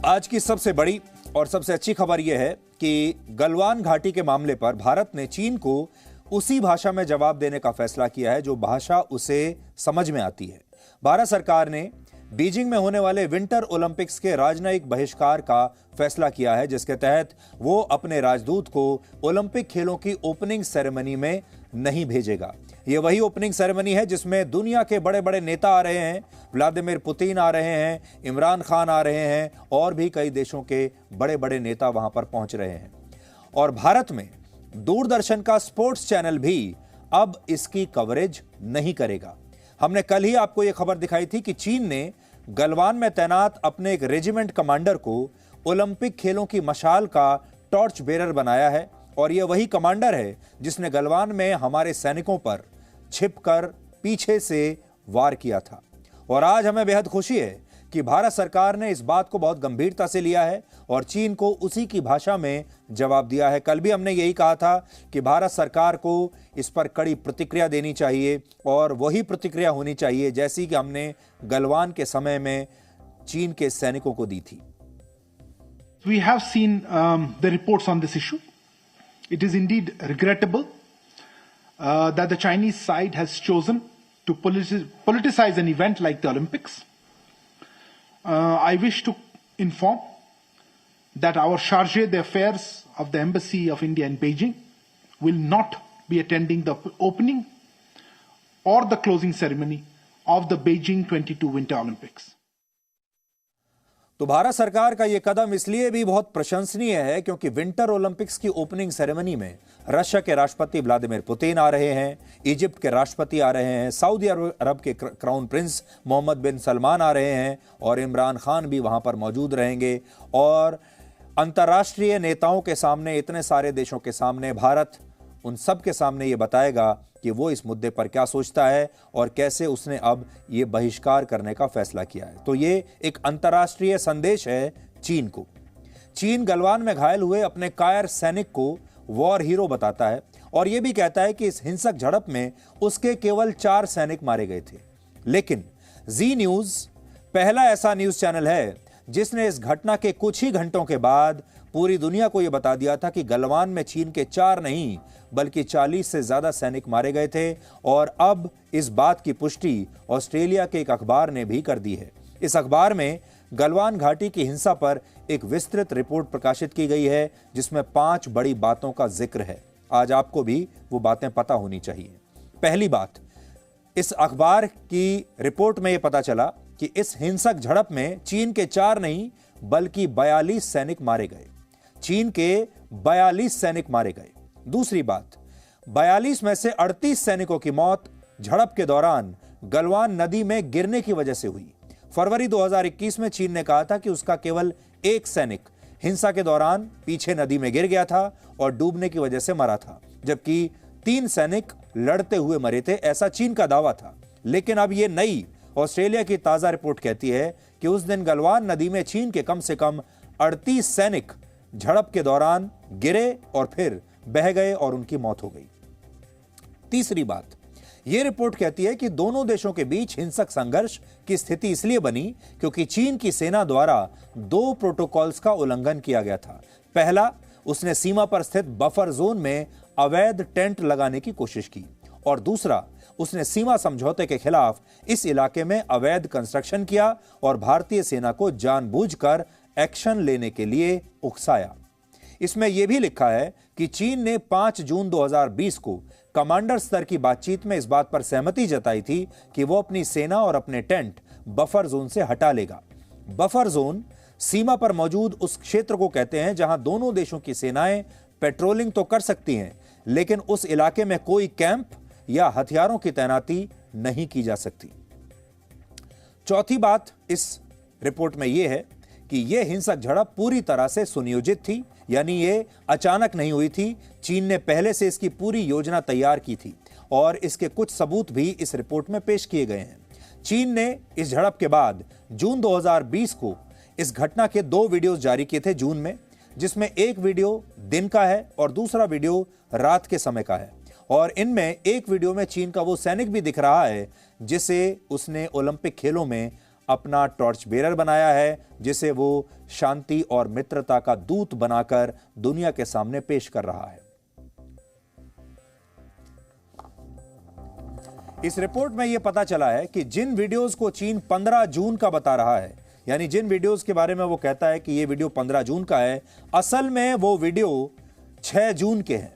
आज की सबसे बड़ी और सबसे अच्छी खबर यह है कि गलवान घाटी के मामले पर भारत ने चीन को उसी भाषा में जवाब देने का फैसला किया है जो भाषा उसे समझ में आती है। भारत सरकार ने बीजिंग में होने वाले विंटर ओलंपिक्स के राजनयिक बहिष्कार का फैसला किया है, जिसके तहत वो अपने राजदूत को ओलंपिक खेलों की ओपनिंग सेरेमनी में नहीं भेजेगा। ये वही ओपनिंग सेरेमनी है जिसमें दुनिया के बड़े बड़े नेता आ रहे हैं, व्लादिमीर पुतिन आ रहे हैं, इमरान खान आ रहे हैं और भी कई देशों के बड़े बड़े नेता वहां पर पहुंच रहे हैं। और भारत में दूरदर्शन का स्पोर्ट्स चैनल भी अब इसकी कवरेज नहीं करेगा। हमने कल ही आपको यह खबर दिखाई थी कि चीन ने गलवान में तैनात अपने एक रेजिमेंट कमांडर को ओलंपिक खेलों की मशाल का टॉर्च बेरर बनाया है और यह वही कमांडर है जिसने गलवान में हमारे सैनिकों पर छिपकर पीछे से वार किया था। और आज हमें बेहद खुशी है कि भारत सरकार ने इस बात को बहुत गंभीरता से लिया है और चीन को उसी की भाषा में जवाब दिया है। कल भी हमने यही कहा था कि भारत सरकार को इस पर कड़ी प्रतिक्रिया देनी चाहिए और वही प्रतिक्रिया होनी चाहिए जैसी कि हमने गलवान के समय में चीन के सैनिकों को दी थी। We have seen the reports on this issue. It is indeed regrettable that the Chinese side has chosen to politicize an event like the Olympics. I wish to inform that our charge d'affaires of the Embassy of India in Beijing will not be attending the opening or the closing ceremony of the Beijing 22 Winter Olympics. तो भारत सरकार का यह कदम इसलिए भी बहुत प्रशंसनीय है क्योंकि विंटर ओलंपिक्स की ओपनिंग सेरेमनी में रशिया के राष्ट्रपति व्लादिमीर पुतिन आ रहे हैं, इजिप्ट के राष्ट्रपति आ रहे हैं, सऊदी अरब के क्राउन प्रिंस मोहम्मद बिन सलमान आ रहे हैं और इमरान खान भी वहां पर मौजूद रहेंगे। और अंतर्राष्ट्रीय नेताओं के सामने, इतने सारे देशों के सामने भारत उन सब के सामने ये बताएगा कि वो इस मुद्दे पर क्या सोचता है और कैसे उसने अब ये बहिष्कार करने का फैसला किया है। तो ये एक अंतर्राष्ट्रीय संदेश है चीन को। चीन गलवान में घायल हुए अपने कायर सैनिक को वॉर हीरो बताता है और यह भी कहता है कि इस हिंसक झड़प में उसके केवल 4 सैनिक मारे गए थे। लेकिन जी न्यूज पहला ऐसा न्यूज चैनल है जिसने इस घटना के कुछ ही घंटों के बाद पूरी दुनिया को यह बता दिया था कि गलवान में चीन के 4 नहीं बल्कि 40 से ज्यादा सैनिक मारे गए थे। और अब इस बात की पुष्टि ऑस्ट्रेलिया के एक अखबार ने भी कर दी है। इस अखबार में गलवान घाटी की हिंसा पर एक विस्तृत रिपोर्ट प्रकाशित की गई है जिसमें 5 बड़ी बातों का जिक्र है। आज आपको भी वो बातें पता होनी चाहिए। पहली बात, इस अखबार की रिपोर्ट में यह पता चला कि इस हिंसक झड़प में चीन के 4 नहीं बल्कि 42 सैनिक मारे गए। चीन के 42 सैनिक मारे गए। दूसरी बात, 42 में से 38 सैनिकों की मौत झड़प के दौरान गलवान नदी में गिरने की वजह से हुई। फरवरी 2021 में चीन ने कहा था कि उसका केवल 1 सैनिक हिंसा के दौरान पीछे नदी में गिर गया था और डूबने की वजह से मरा था, जबकि 3 सैनिक लड़ते हुए मरे थे, ऐसा चीन का दावा था। लेकिन अब यह नई ऑस्ट्रेलिया की ताजा रिपोर्ट कहती है कि उस दिन गलवान नदी में चीन के कम से कम 38 सैनिक झड़प के दौरान गिरे और फिर बह गए और उनकी मौत हो गई। तीसरी बात, यह रिपोर्ट कहती है कि दोनों देशों के बीच हिंसक संघर्ष की स्थिति इसलिए बनी क्योंकि चीन की सेना द्वारा 2 प्रोटोकॉल्स का उल्लंघन किया गया था। पहला, उसने सीमा पर स्थित बफर जोन में अवैध टेंट लगाने की कोशिश की और दूसरा, उसने सीमा समझौते के खिलाफ इस इलाके में अवैध कंस्ट्रक्शन किया और भारतीय सेना को जानबूझकर एक्शन लेने के लिए उकसाया। इसमें यह भी लिखा है कि चीन ने 5 जून 2020 को कमांडर स्तर की बातचीत में इस बात पर सहमति जताई थी कि वो अपनी सेना और अपने टेंट बफर जोन से हटा लेगा। बफर जोन सीमा पर मौजूद उस क्षेत्र को कहते हैं जहां दोनों देशों की सेनाएं पेट्रोलिंग तो कर सकती हैं, लेकिन उस इलाके में कोई कैंप या हथियारों की तैनाती नहीं की जा सकती। चौथी बात इस रिपोर्ट में यह है कि यह हिंसक झड़प पूरी तरह से सुनियोजित थी, यानी ये अचानक नहीं हुई थी। चीन ने पहले से इसकी पूरी योजना तैयार की थी और इसके कुछ सबूत भी इस रिपोर्ट में पेश किए गए हैं। चीन ने इस झड़प के बाद जून 2020 को इस घटना के 2 वीडियोस जारी किए थे जून में, जिसमें एक वीडियो दिन का है और दूसरा वीडियो रात के समय का है। और इनमें एक वीडियो में चीन का वो सैनिक भी दिख रहा है जिसे उसने ओलंपिक खेलों में अपना टॉर्च बेरर बनाया है, जिसे वो शांति और मित्रता का दूत बनाकर दुनिया के सामने पेश कर रहा है। इस रिपोर्ट में यह पता चला है कि जिन वीडियोस को चीन 15 जून का बता रहा है, यानी जिन वीडियोस के बारे में वो कहता है कि यह वीडियो 15 जून का है, असल में वो वीडियो 6 जून के हैं।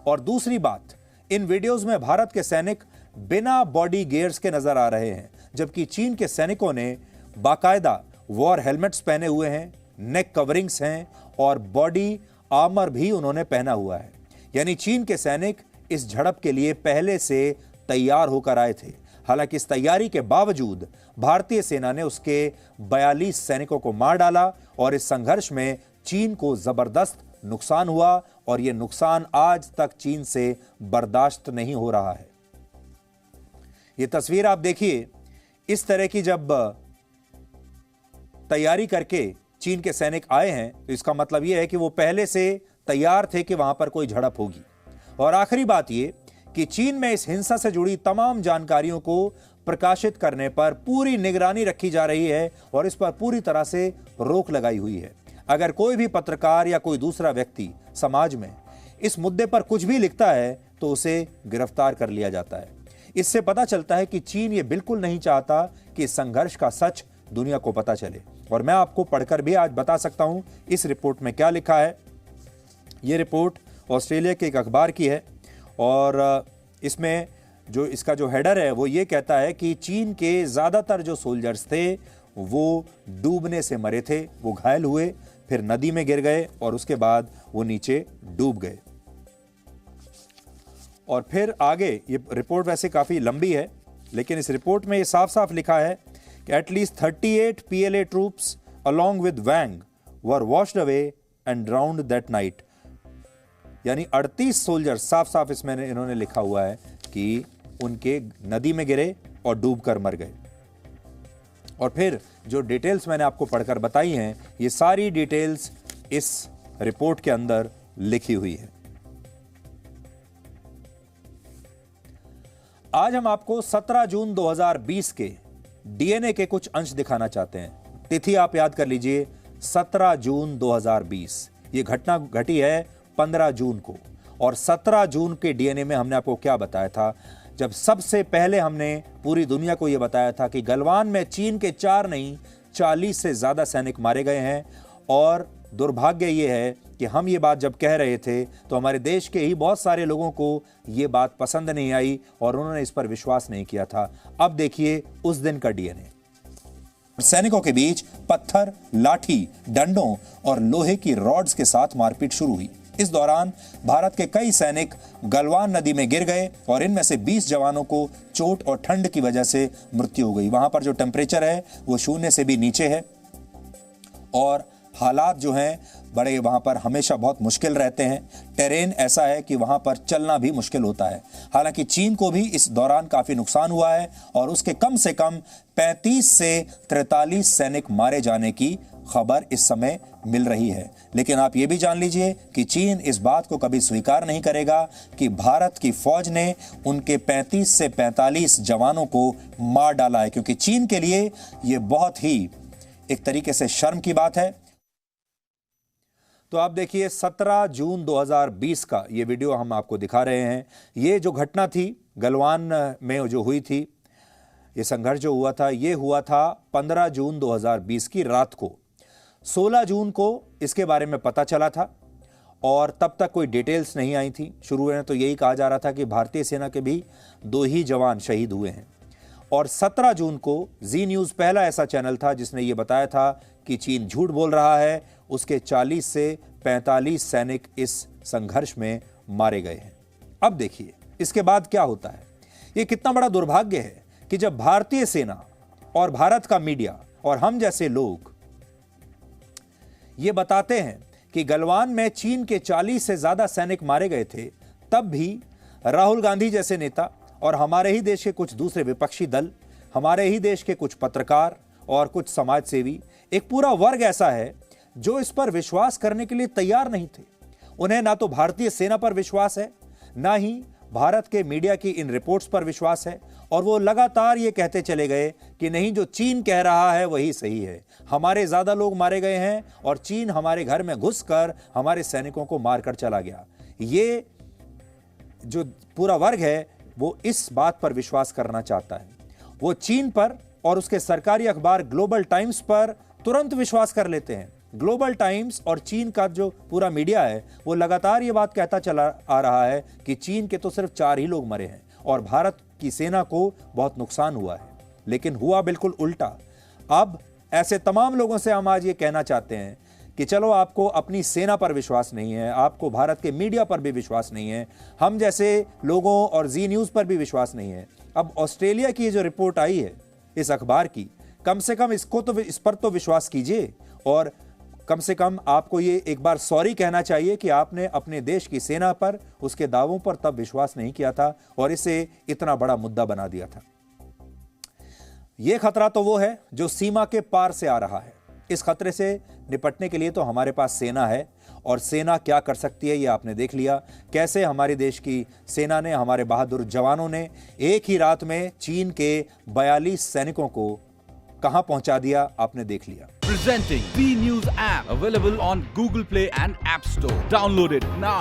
और दूसरी बात, इन वीडियोस में भारत के सैनिक बिना बॉडी गियर्स के नजर आ रहे हैं, जबकि चीन के सैनिकों ने बाकायदा वॉर हेलमेट्स पहने हुए हैं, नेक कवरिंग्स हैं और बॉडी आर्मर भी उन्होंने पहना हुआ है। यानी चीन के सैनिक इस झड़प के लिए पहले से तैयार होकर आए थे। हालांकि इस तैयारी के बावजूद भारतीय सेना ने उसके 42 सैनिकों को मार डाला और इस संघर्ष में चीन को जबरदस्त नुकसान हुआ और यह नुकसान आज तक चीन से बर्दाश्त नहीं हो रहा है। यह तस्वीर आप देखिए, इस तरह की जब तैयारी करके चीन के सैनिक आए हैं तो इसका मतलब यह है कि वो पहले से तैयार थे कि वहां पर कोई झड़प होगी। और आखिरी बात यह कि चीन में इस हिंसा से जुड़ी तमाम जानकारियों को प्रकाशित करने पर पूरी निगरानी रखी जा रही है और इस पर पूरी तरह से रोक लगाई हुई है। अगर कोई भी पत्रकार या कोई दूसरा व्यक्ति समाज में इस मुद्दे पर कुछ भी लिखता है तो उसे गिरफ्तार कर लिया जाता है। इससे पता चलता है कि चीन ये बिल्कुल नहीं चाहता कि इस संघर्ष का सच दुनिया को पता चले। और मैं आपको पढ़कर भी आज बता सकता हूं इस रिपोर्ट में क्या लिखा है। यह रिपोर्ट ऑस्ट्रेलिया के एक अखबार की है और इसमें जो इसका जो हेडर है वो ये कहता है कि चीन के ज़्यादातर जो सोल्जर्स थे वो डूबने से मरे थे, वो घायल हुए, फिर नदी में गिर गए और उसके बाद वो नीचे डूब गए। और फिर आगे ये रिपोर्ट वैसे काफ़ी लंबी है, लेकिन इस रिपोर्ट में ये साफ साफ लिखा है कि at least 38 PLA troops along with Wang were washed away and ड्राउन्ड that night. यानी 38 सोल्जर साफ साफ इसमें इन्होंने लिखा हुआ है कि उनके नदी में गिरे और डूबकर मर गए। और फिर जो डिटेल्स मैंने आपको पढ़कर बताई हैं, ये सारी डिटेल्स इस रिपोर्ट के अंदर लिखी हुई है। आज हम आपको 17 जून 2020 के डीएनए के कुछ अंश दिखाना चाहते हैं। तिथि आप याद कर लीजिए, 17 जून 2020। ये घटना घटी है 15 जून को। और 17 जून के डीएनए में हमने आपको क्या बताया था, जब सबसे पहले हमने पूरी दुनिया को यह बताया था कि गलवान में चीन के 4 नहीं 40 से ज्यादा सैनिक मारे गए हैं। और दुर्भाग्य यह है कि हम ये बात जब कह रहे थे तो हमारे देश के ही बहुत सारे लोगों को ये बात पसंद नहीं आई और उन्होंने इस पर विश्वास नहीं किया था। अब देखिए उस दिन का डीएनए। सैनिकों के बीच पत्थर, लाठी, डंडों और लोहे की रॉड्स के साथ मारपीट शुरू हुई। इस दौरान भारत के कई सैनिक गलवान नदी में गिर गए और इनमें से 20 जवानों को चोट और ठंड की वजह से मृत्यु हो गई। वहां पर जो टेम्परेचर है वो 0 से भी नीचे है और हालात जो हैं बड़े वहां पर हमेशा बहुत मुश्किल रहते हैं। टेरेन ऐसा है कि वहां पर चलना भी मुश्किल होता है। हालांकि चीन को भी इस दौरान काफी नुकसान हुआ है और उसके कम से कम 35 से 43 सैनिक मारे जाने की खबर इस समय मिल रही है। लेकिन आप ये भी जान लीजिए कि चीन इस बात को कभी स्वीकार नहीं करेगा कि भारत की फौज ने उनके 35 से 45 जवानों को मार डाला है, क्योंकि चीन के लिए यह बहुत ही एक तरीके से शर्म की बात है। तो आप देखिए 17 जून 2020 का ये वीडियो हम आपको दिखा रहे हैं। ये जो घटना थी गलवान में जो हुई थी, ये संघर्ष जो हुआ था, ये हुआ था 15 जून 2020 की रात को। 16 जून को इसके बारे में पता चला था और तब तक कोई डिटेल्स नहीं आई थी। शुरू में तो यही कहा जा रहा था कि भारतीय सेना के भी 2 ही जवान शहीद हुए हैं। और 17 जून को जी न्यूज़ पहला ऐसा चैनल था जिसने ये बताया था कि चीन झूठ बोल रहा है, उसके 40 से 45 सैनिक इस संघर्ष में मारे गए हैं। अब देखिए इसके बाद क्या होता है। ये कितना बड़ा दुर्भाग्य है कि जब भारतीय सेना और भारत का मीडिया और हम जैसे लोग ये बताते हैं कि गलवान में चीन के 40 से ज्यादा सैनिक मारे गए थे, तब भी राहुल गांधी जैसे नेता और हमारे ही देश के कुछ दूसरे विपक्षी दल, हमारे ही देश के कुछ पत्रकार और कुछ समाज सेवी, एक पूरा वर्ग ऐसा है जो इस पर विश्वास करने के लिए तैयार नहीं थे। उन्हें ना तो भारतीय सेना पर विश्वास है, ना ही भारत के मीडिया की इन रिपोर्ट्स पर विश्वास है और वो लगातार ये कहते चले गए कि नहीं, जो चीन कह रहा है वही सही है, हमारे ज्यादा लोग मारे गए हैं और चीन हमारे घर में घुसकर हमारे सैनिकों को मारकर चला गया। ये जो पूरा वर्ग है वो इस बात पर विश्वास करना चाहता है, वो चीन पर और उसके सरकारी अखबार ग्लोबल टाइम्स पर तुरंत विश्वास कर लेते हैं। ग्लोबल टाइम्स और चीन का जो पूरा मीडिया है वो लगातार ये बात कहता चला आ रहा है कि चीन के तो सिर्फ 4 ही लोग मरे हैं और भारत की सेना को बहुत नुकसान हुआ है। लेकिन हुआ बिल्कुल उल्टा। अब ऐसे तमाम लोगों से हम आज ये कहना चाहते हैं कि चलो, आपको अपनी सेना पर विश्वास नहीं है, आपको भारत के मीडिया पर भी विश्वास नहीं है, हम जैसे लोगों और जी न्यूज़ पर भी विश्वास नहीं है। अब ऑस्ट्रेलिया की जो रिपोर्ट आई है इस अखबार की, कम से कम इस पर तो विश्वास कीजिए और कम से कम आपको ये एक बार सॉरी कहना चाहिए कि आपने अपने देश की सेना पर, उसके दावों पर तब विश्वास नहीं किया था और इसे इतना बड़ा मुद्दा बना दिया था। यह खतरा तो वो है जो सीमा के पार से आ रहा है। इस खतरे से निपटने के लिए तो हमारे पास सेना है और सेना क्या कर सकती है ये आपने देख लिया। कैसे हमारे देश की सेना ने, हमारे बहादुर जवानों ने एक ही रात में चीन के 42 सैनिकों को कहां पहुंचा दिया, आपने देख लिया। Presenting B News app available on Google Play and App Store. Download it now.